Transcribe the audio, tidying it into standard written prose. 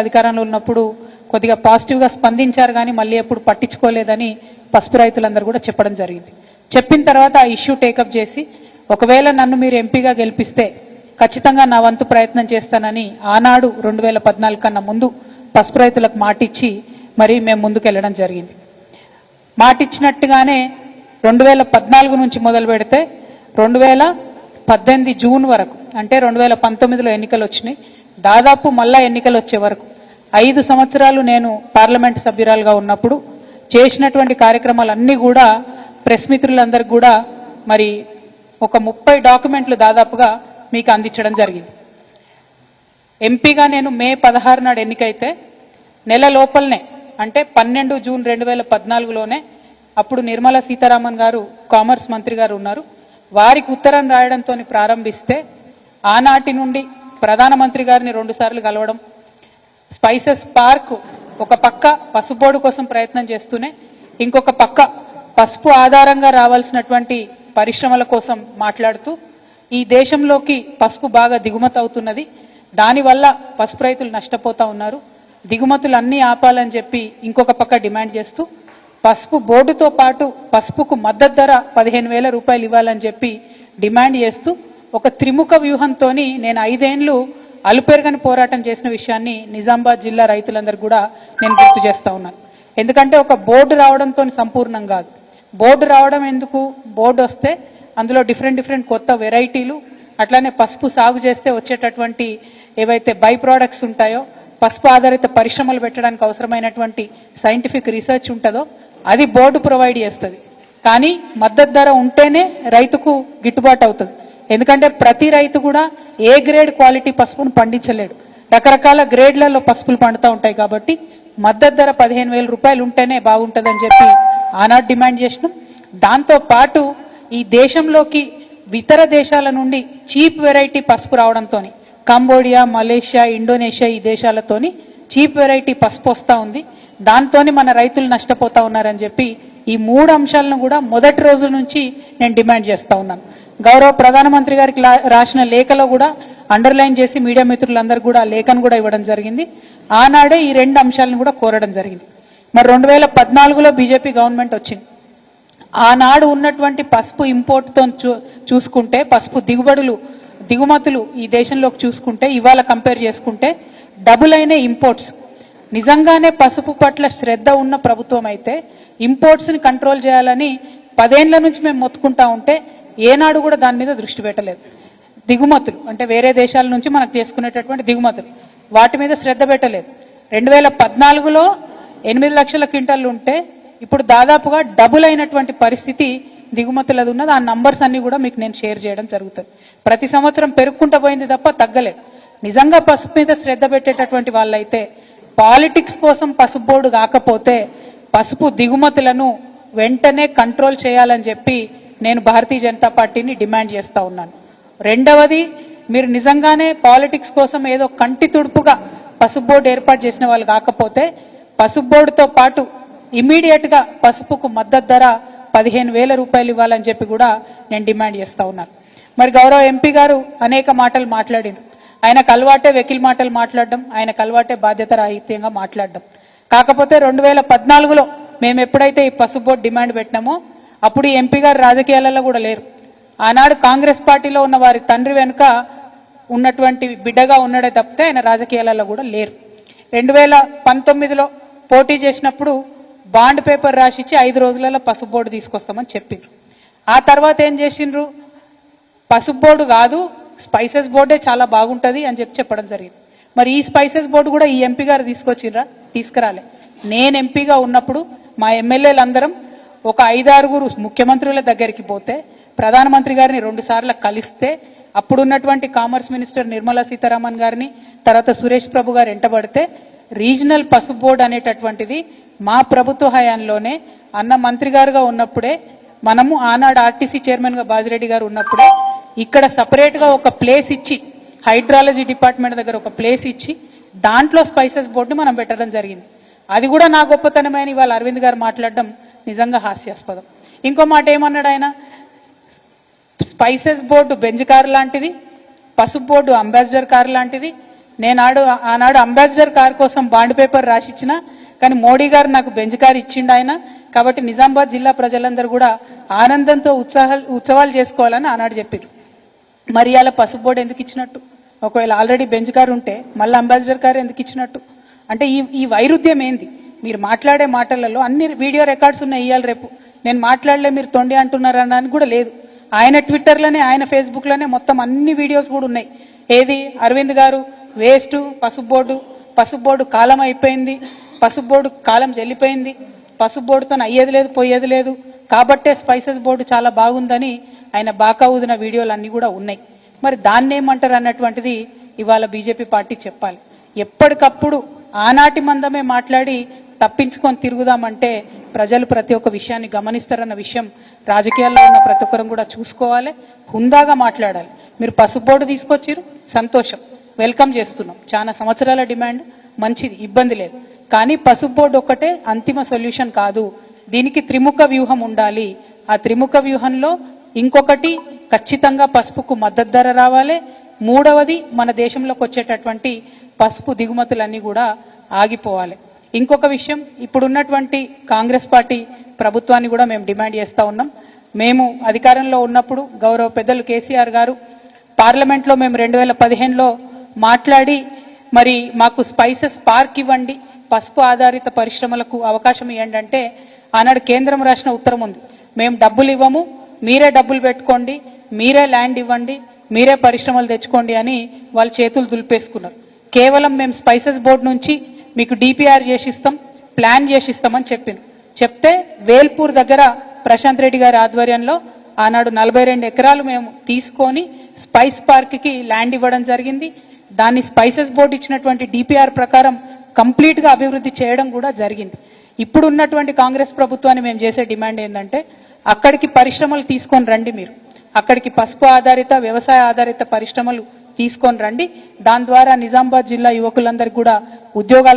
అధికారంలో ఉన్నప్పుడు కొద్దిగా పాజిటివ్గా స్పందించారు, కానీ మళ్ళీ ఎప్పుడు పట్టించుకోలేదని పసుపు రైతులందరూ కూడా చెప్పడం జరిగింది. చెప్పిన తర్వాత ఆ ఇష్యూ టేకప్ చేసి ఒకవేళ నన్ను మీరు ఎంపీగా గెలిపిస్తే ఖచ్చితంగా నా వంతు ప్రయత్నం చేస్తానని ఆనాడు 2014 కన్నా ముందు పసుపు రైతులకు మాటిచ్చి మరి మేము ముందుకెళ్ళడం జరిగింది. మాటిచ్చినట్టుగానే 2014 నుంచి మొదలు పెడితే 2018 జూన్ వరకు, అంటే 2019లో ఎన్నికలు వచ్చినాయి, దాదాపు మళ్ళా ఎన్నికలు వచ్చే వరకు 5 సంవత్సరాలు నేను పార్లమెంట్ సభ్యురాలుగా ఉన్నప్పుడు చేసినటువంటి కార్యక్రమాలన్నీ కూడా ప్రెస్ మిత్రులందరికీ కూడా మరి ఒక 30 డాక్యుమెంట్లు దాదాపుగా మీకు అందించడం జరిగింది. ఎంపీగా నేను మే 16 నాడు ఎన్నికైతే నెల లోపలనే, అంటే 12 జూన్ 2014లోనే అప్పుడు నిర్మలా సీతారామన్ గారు కామర్స్ మంత్రి గారు ఉన్నారు, వారికి ఉత్తరం రాయడంతో ప్రారంభిస్తే ఆనాటి నుండి ప్రధానమంత్రి గారిని 2 సార్లు కలవడం, స్పైసెస్ పార్క్ ఒక పక్క పసుపు బోర్డు కోసం ప్రయత్నం చేస్తూనే ఇంకొక పక్క పసుపు ఆధారంగా రావాల్సినటువంటి పరిశ్రమల కోసం మాట్లాడుతూ ఈ దేశంలోకి పసుపు బాగా దిగుమతి అవుతున్నది, దానివల్ల పసుపు రైతులు నష్టపోతా ఉన్నారు, దిగుమతులు అన్నీ ఆపాలని చెప్పి ఇంకొక పక్క డిమాండ్ చేస్తూ పసుపు బోర్డుతో పాటు పసుపుకు మద్దతు ధర 15,000 రూపాయలు ఇవ్వాలని చెప్పి డిమాండ్ చేస్తూ ఒక త్రిముఖ వ్యూహంతో నేను 5 ఏళ్లు అలుపెరగని పోరాటం చేసిన విషయాన్ని నిజామాబాద్ జిల్లా రైతులందరూ కూడా నేను గుర్తు చేస్తా ఉన్నాను. ఎందుకంటే ఒక బోర్డు రావడంతో సంపూర్ణం కాదు. బోర్డు రావడం ఎందుకు, బోర్డు వస్తే అందులో డిఫరెంట్ కొత్త వెరైటీలు, అట్లానే పసుపు సాగు చేస్తే వచ్చేటటువంటి ఏవైతే బై ప్రోడక్ట్స్ ఉంటాయో, పసుపు ఆధారిత పరిశ్రమలు పెట్టడానికి అవసరమైనటువంటి సైంటిఫిక్ రీసెర్చ్ ఉంటుందో అది బోర్డు ప్రొవైడ్ చేస్తుంది. కానీ మద్దతు ధర ఉంటేనే రైతుకు గిట్టుబాటు అవుతుంది. ఎందుకంటే ప్రతి రైతు కూడా ఏ గ్రేడ్ క్వాలిటీ పసుపును పండించలేడు, రకరకాల గ్రేడ్లలో పసుపులు పండుతూ ఉంటాయి. కాబట్టి మద్దతు ధర 15,000 రూపాయలు ఉంటేనే బాగుంటుందని చెప్పి ఆనాడు డిమాండ్ చేసినాం. దాంతోపాటు ఈ దేశంలోకి ఇతర దేశాల నుండి చీప్ వెరైటీ పసుపు రావడంతో కంబోడియా, మలేషియా, ఇండోనేషియా ఈ దేశాలతోని చీప్ వెరైటీ పసుపు వస్తూ ఉంది, దాంతో మన రైతులు నష్టపోతా ఉన్నారని చెప్పి ఈ 3 అంశాలను కూడా మొదటి రోజు నుంచి నేను డిమాండ్ చేస్తూ ఉన్నాను. గౌరవ ప్రధానమంత్రి గారికి రాసిన లేఖలో కూడా అండర్లైన్ చేసి మీడియా మిత్రులందరూ కూడా లేఖను కూడా ఇవ్వడం జరిగింది. ఆనాడే ఈ 2 అంశాలను కూడా కోరడం జరిగింది. మరి 2014లో బీజేపీ గవర్నమెంట్ వచ్చింది. ఆనాడు ఉన్నటువంటి పసుపు ఇంపోర్ట్తో చూసుకుంటే, పసుపు దిగుమతులు ఈ దేశంలోకి చూసుకుంటే, ఇవాళ కంపేర్ చేసుకుంటే డబుల్ అయిన ఇంపోర్ట్స్. నిజంగానే పసుపు పట్ల శ్రద్ధ ఉన్న ప్రభుత్వం అయితే ఇంపోర్ట్స్ని కంట్రోల్ చేయాలని 10 ఏళ్ల నుంచి మేము మొత్తుకుంటా ఉంటే ఏనాడు కూడా దాని మీద దృష్టి పెట్టలేదు. దిగుమతులు అంటే వేరే దేశాల నుంచి మనకు చేసుకునేటటువంటి దిగుమతులు, వాటి మీద శ్రద్ధ పెట్టలేదు. 2014లో 8 లక్షల క్వింటాలు ఉంటే ఇప్పుడు దాదాపుగా డబుల్ అయినటువంటి పరిస్థితి దిగుమతులది ఉన్నది. ఆ నంబర్స్ అన్ని కూడా మీకు నేను షేర్ చేయడం జరుగుతుంది. ప్రతి సంవత్సరం పెరుగుకుంటూ పోయింది తప్ప తగ్గలేదు. నిజంగా పసుపు మీద శ్రద్ధ పెట్టేటటువంటి వాళ్ళైతే పాలిటిక్స్ కోసం పసుపు బోర్డు కాకపోతే పసుపు దిగుమతులను వెంటనే కంట్రోల్ చేయాలని చెప్పి నేను భారతీయ జనతా పార్టీని డిమాండ్ చేస్తూ ఉన్నాను. రెండవది, మీరు నిజంగానే పాలిటిక్స్ కోసం ఏదో కంటి తుడుపుగా పసుపు బోర్డు ఏర్పాటు చేసిన వాళ్ళు కాకపోతే పసుపు బోర్డుతో పాటు ఇమీడియట్గా పసుపుకు మద్దతు ధర 15,000 రూపాయలు ఇవ్వాలని చెప్పి కూడా నేను డిమాండ్ చేస్తూ ఉన్నాను. మరి గౌరవ ఎంపీ గారు అనేక మాటలు మాట్లాడింది. ఆయనకు అలవాటే వెకిల్ మాటలు మాట్లాడడం, ఆయనకు అలవాటే బాధ్యత రాహిత్యంగా మాట్లాడడం. కాకపోతే 2014లో మేము ఎప్పుడైతే ఈ పసుపు బోర్డు డిమాండ్ పెట్టినామో అప్పుడు ఈ ఎంపీ గారు రాజకీయాలలో కూడా లేరు. ఆనాడు కాంగ్రెస్ పార్టీలో ఉన్న వారి తండ్రి వెనుక ఉన్నటువంటి బిడ్డగా ఉన్నాడే తప్పితే ఆయన రాజకీయాలలో కూడా లేరు. 2019లో పోటీ చేసినప్పుడు బాండ్ పేపర్ రాసిచ్చి 5 రోజులలో పసుపు బోర్డు తీసుకొస్తామని చెప్పిండ్రు. ఆ తర్వాత ఏం చేసిండ్రు, పసుపు బోర్డు కాదు స్పైసెస్ బోర్డే చాలా బాగుంటుంది అని చెప్పడం జరిగింది. మరి ఈ స్పైసెస్ బోర్డు కూడా ఈ ఎంపీ గారు తీసుకొచ్చిండ్రా? తీసుకురాలే. నేను ఎంపీగా ఉన్నప్పుడు మా ఎమ్మెల్యేలందరం ఒక 5-6 ముఖ్యమంత్రుల దగ్గరికి పోతే, ప్రధానమంత్రి గారిని 2 సార్లు కలిస్తే, అప్పుడున్నటువంటి కామర్స్ మినిస్టర్ నిర్మలా సీతారామన్ గారిని, తర్వాత సురేష్ ప్రభు గారు ఎంటబడితే రీజనల్ పసుపు బోర్డు అనేటటువంటిది మా ప్రభుత్వ హయాంలోనే అన్న మంత్రి గారుగా ఉన్నప్పుడే, మనము ఆనాడు ఆర్టీసీ చైర్మన్గా బాజిరెడ్డి గారు ఉన్నప్పుడే ఇక్కడ సపరేట్గా ఒక ప్లేస్ ఇచ్చి, హైడ్రాలజీ డిపార్ట్మెంట్ దగ్గర ఒక ప్లేస్ ఇచ్చి దాంట్లో స్పైసెస్ బోర్డు మనం పెట్టడం జరిగింది. అది కూడా నా గొప్పతనమైన ఇవాళ అరవింద్ గారు మాట్లాడడం నిజంగా హాస్యాస్పదం. ఇంకో మాట ఏమన్నాడు ఆయన, స్పైసెస్ బోర్డు బెంజ్ కారు లాంటిది, పసుపు బోర్డు అంబాసిడర్ కారు లాంటిది, ఆనాడు అంబాసిడర్ కార్ కోసం బాండ్ పేపర్ రాసిచ్చిన, కానీ మోడీ గారు నాకు బెంజ్ కార్ ఇచ్చిండు ఆయన. కాబట్టి నిజామాబాద్ జిల్లా ప్రజలందరూ కూడా ఆనందంతో ఉత్సవాలు చేసుకోవాలని ఆనాడు చెప్పారు. మరి అలా పసుపు బోర్డు ఎందుకు ఇచ్చినట్టు? ఒకవేళ ఆల్రెడీ బెంజ్ కార్ ఉంటే మళ్ళీ అంబాసిడర్ కార్ ఎందుకు ఇచ్చినట్టు? అంటే ఈ వైరుధ్యం ఏంది? మీరు మాట్లాడే మాటలలో అన్ని వీడియో రికార్డ్స్ ఉన్నాయి. ఇవాళ రేపు నేను మాట్లాడలే మీరు తొండి అంటున్నారు అనడానికి కూడా లేదు. ఆయన ట్విట్టర్లోనే, ఆయన ఫేస్బుక్లోనే మొత్తం అన్ని వీడియోస్ కూడా ఉన్నాయి. ఏది అరవింద్ గారు వేస్ట్, పసుపు బోర్డు కాలం అయిపోయింది, పసుపు బోర్డు కాలం చెల్లిపోయింది, పసుపు బోర్డుతో అయ్యేది లేదు పోయేది లేదు, కాబట్టే స్పైసెస్ బోర్డు చాలా బాగుందని ఆయన బాకా ఊదిన వీడియోలు అన్నీ కూడా ఉన్నాయి. మరి దాన్ని ఏమంటారు అన్నటువంటిది ఇవాళ బీజేపీ పార్టీ చెప్పాలి. ఎప్పటికప్పుడు ఆనాటి మందమే మాట్లాడి తప్పించుకొని తిరుగుదామంటే ప్రజలు ప్రతి ఒక్క విషయాన్ని గమనిస్తారన్న విషయం రాజకీయాల్లో ఉన్న ప్రతి ఒక్కరం కూడా చూసుకోవాలి. హుందాగా మాట్లాడాలి. మీరు పసుపు బోర్డు తీసుకొచ్చిరు, సంతోషం, వెల్కమ్ చేస్తున్నాం. చాలా సంవత్సరాల డిమాండ్, మంచిది, ఇబ్బంది లేదు. కానీ పసుపు బోర్డు ఒక్కటే అంతిమ సొల్యూషన్ కాదు. దీనికి త్రిముఖ వ్యూహం ఉండాలి. ఆ త్రిముఖ వ్యూహంలో ఇంకొకటి ఖచ్చితంగా పసుపుకు మద్దతు ధర రావాలి. మూడవది మన దేశంలోకి వచ్చేటటువంటి పసుపు దిగుమతులన్నీ కూడా ఆగిపోవాలి. ఇంకొక విషయం, ఇప్పుడున్నటువంటి కాంగ్రెస్ పార్టీ ప్రభుత్వాన్ని కూడా మేము డిమాండ్ చేస్తూ ఉన్నాం. మేము అధికారంలో ఉన్నప్పుడు గౌరవ పెద్దలు కేసీఆర్ గారు పార్లమెంట్లో మేము 2015లో మాట్లాడి మరి మాకు స్పైసెస్ పార్క్ ఇవ్వండి, పసుపు ఆధారిత పరిశ్రమలకు అవకాశం ఇవ్వండి అంటే ఆనాడు కేంద్రం రాసిన ఉత్తరం ఉంది. మేము డబ్బులు ఇవ్వము, మీరే డబ్బులు పెట్టుకోండి, మీరే ల్యాండ్ ఇవ్వండి, మీరే పరిశ్రమలు తెచ్చుకోండి అని వాళ్ళు చేతులు దులిపేసుకున్నారు. కేవలం మేము స్పైసెస్ బోర్డు నుంచి మీకు డిపిఆర్ చేసిస్తాం, ప్లాన్ చేసిస్తామని చెప్తే వేల్పూర్ దగ్గర ప్రశాంత్ రెడ్డి గారి ఆధ్వర్యంలో ఆనాడు 42 ఎకరాలు మేము తీసుకొని స్పైస్ పార్క్కి ల్యాండ్ ఇవ్వడం జరిగింది. దాన్ని స్పైసెస్ బోర్డు ఇచ్చినటువంటి డిపిఆర్ ప్రకారం కంప్లీట్గా అభివృద్ధి చేయడం కూడా జరిగింది. ఇప్పుడు ఉన్నటువంటి కాంగ్రెస్ ప్రభుత్వాన్ని మేము చేసే డిమాండ్ ఏంటంటే అక్కడికి పరిశ్రమలు తీసుకొని రండి, మీరు అక్కడికి పసుపు ఆధారిత వ్యవసాయ ఆధారిత పరిశ్రమలు తీసుకొని రండి. దాని ద్వారా నిజామాబాద్ జిల్లా యువకులందరికీ కూడా ఉద్యోగాలు